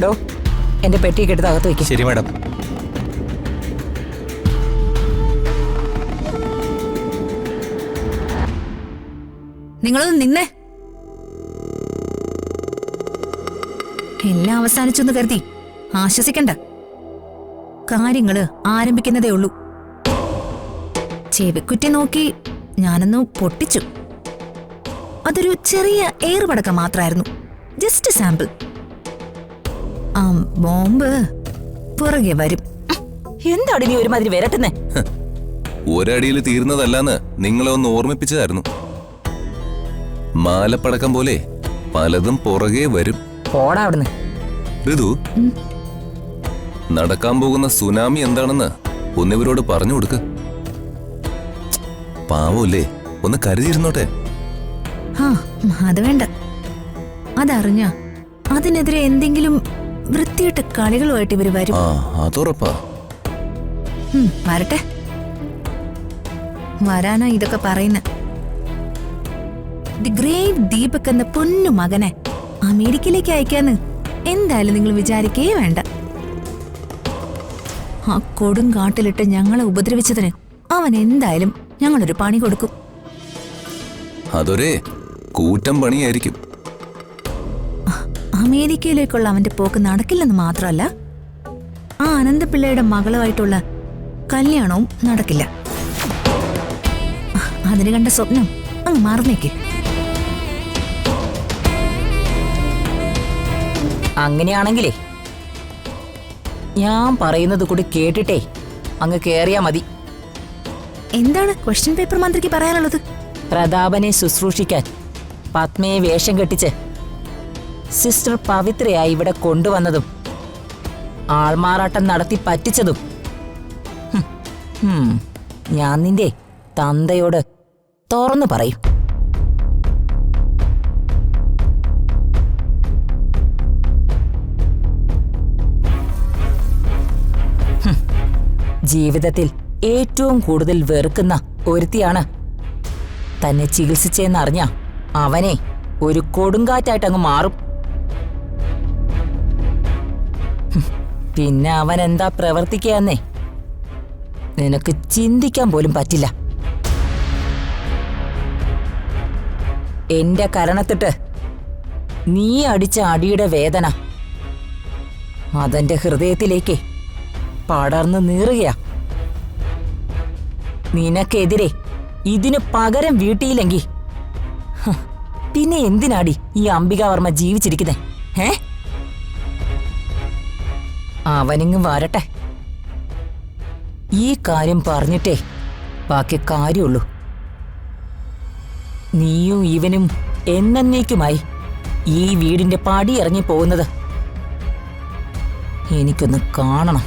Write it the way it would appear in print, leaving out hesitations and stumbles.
ഡോ എന്റെ പെട്ടിയൊക്കെ എടുത്ത് അകത്ത് വയ്ക്കും. ശരി മാഡം. നിങ്ങളൊന്ന് നിന്നേ. എല്ലാം അവസാനിച്ചെന്ന് കരുതി ആശ്വസിക്കണ്ട. കാര്യങ്ങള് ആരംഭിക്കുന്നതേ ഉള്ളൂ. ചെവിക്കുറ്റി നോക്കി ഞാനൊന്ന് പൊട്ടിച്ചു. അതൊരു ചെറിയ ഏറുപടക്കം മാത്രമായിരുന്നു. Just sample. ബോംബ് പുറകെ വരും. എന്താണ് നീ ഒരുമാതിരി വരട്ടുന്നേ? ഒരടിയിൽ തീർന്നതല്ലാന്ന് നിങ്ങളെ ഒന്ന് ഓർമ്മിപ്പിച്ചതായിരുന്നു. മാലപ്പടക്കം പോലെ പലതും പുറകെ വരും. പോടാ അവിടുന്ന്. ഋതു, നടക്കാൻ പോകുന്ന സുനാമി എന്താണെന്ന് ഒന്നിവരോട് പറഞ്ഞു കൊടുക്ക്. പാവല്ലേ, ഒന്ന് കരുതിയിരുന്നോട്ടെ. അത് വേണ്ട. അതറിഞ്ഞ അതിനെതിരെ എന്തെങ്കിലും വൃത്തിയിട്ട കളികളുമായിട്ട് ഇവര് വരും. അതുറപ്പാ. വരട്ടെ. വരാനാ ഇതൊക്കെ പറയുന്ന. ദി ഗ്രേറ്റ് ദീപക് എന്ന പൊന്നു മകനെ അമേരിക്കയിലേക്ക് അയക്കാന്ന് എന്തായാലും നിങ്ങൾ വിചാരിക്കേ വേണ്ട. ആ കൊടുങ്കാട്ടിലിട്ട് ഞങ്ങളെ ഉപദ്രവിച്ചതിന് അവൻ എന്തായാലും ഞങ്ങളൊരു പണി കൊടുക്കും. അതൊരേ കൂറ്റം പണിയായിരിക്കും. അമേരിക്കയിലേക്കുള്ള അവന്റെ പോക്ക് നടക്കില്ലെന്ന് മാത്രമല്ല, ആ അനന്തപിള്ളയുടെ മകളുമായിട്ടുള്ള കല്യാണവും നടക്കില്ല. അതിന് കണ്ട സ്വപ്നം അങ്ങ് മറന്നേക്ക്. അങ്ങനെയാണെങ്കിലേ ഞാൻ പറയുന്നത് കൂടി കേട്ടിട്ടേ അങ്ങ് കേറിയാ മതി. എന്താണ് ക്വസ്റ്റ്യൻ പേപ്പർ മന്ത്രിക്ക് പറയാനുള്ളത്? പ്രതാപനെ ശുശ്രൂഷിക്കാൻ പത്മയെ വേഷം കെട്ടിച്ച് സിസ്റ്റർ പവിത്രയായി ഇവിടെ കൊണ്ടുവന്നതും ആൾമാറാട്ടം നടത്തി പറ്റിച്ചതും ഞാൻ നിന്റെ തന്തയോട് തുറന്നു പറയും. ജീവിതത്തിൽ ഏറ്റവും കൂടുതൽ വെറുക്കുന്ന ഒരുത്തിയാണ് തന്നെ ചികിത്സിച്ചെന്നറിഞ്ഞ അവനെ ഒരു കൊടുങ്കാറ്റായിട്ടങ്ങ് മാറും. പിന്നെ അവൻ എന്താ പ്രവർത്തിക്കുകയെന്നേ നിനക്ക് ചിന്തിക്കാൻ പോലും പറ്റില്ല. എന്റെ കരണത്തിട്ട് നീ അടിച്ച അടിയുടെ വേദന അതെന്റെ ഹൃദയത്തിലേക്ക് പടർന്നു നീറുകയാ. നിനക്കെതിരെ ഇതിന് പകരം വീട്ടിയില്ലെങ്കിൽ പിന്നെ എന്തിനാടി ഈ അംബികാവർമ്മ ജീവിച്ചിരിക്കുന്നേ? അവനിങ്ങ് വരട്ടെ. ഈ കാര്യം പറഞ്ഞിട്ടേ ബാക്കി കാര്യമുള്ളൂ. നീയും ഇവനും എന്നേക്കുമായി ഈ വീടിന്റെ പടി ഇറങ്ങി പോകുന്നത് എനിക്കൊന്ന് കാണണം.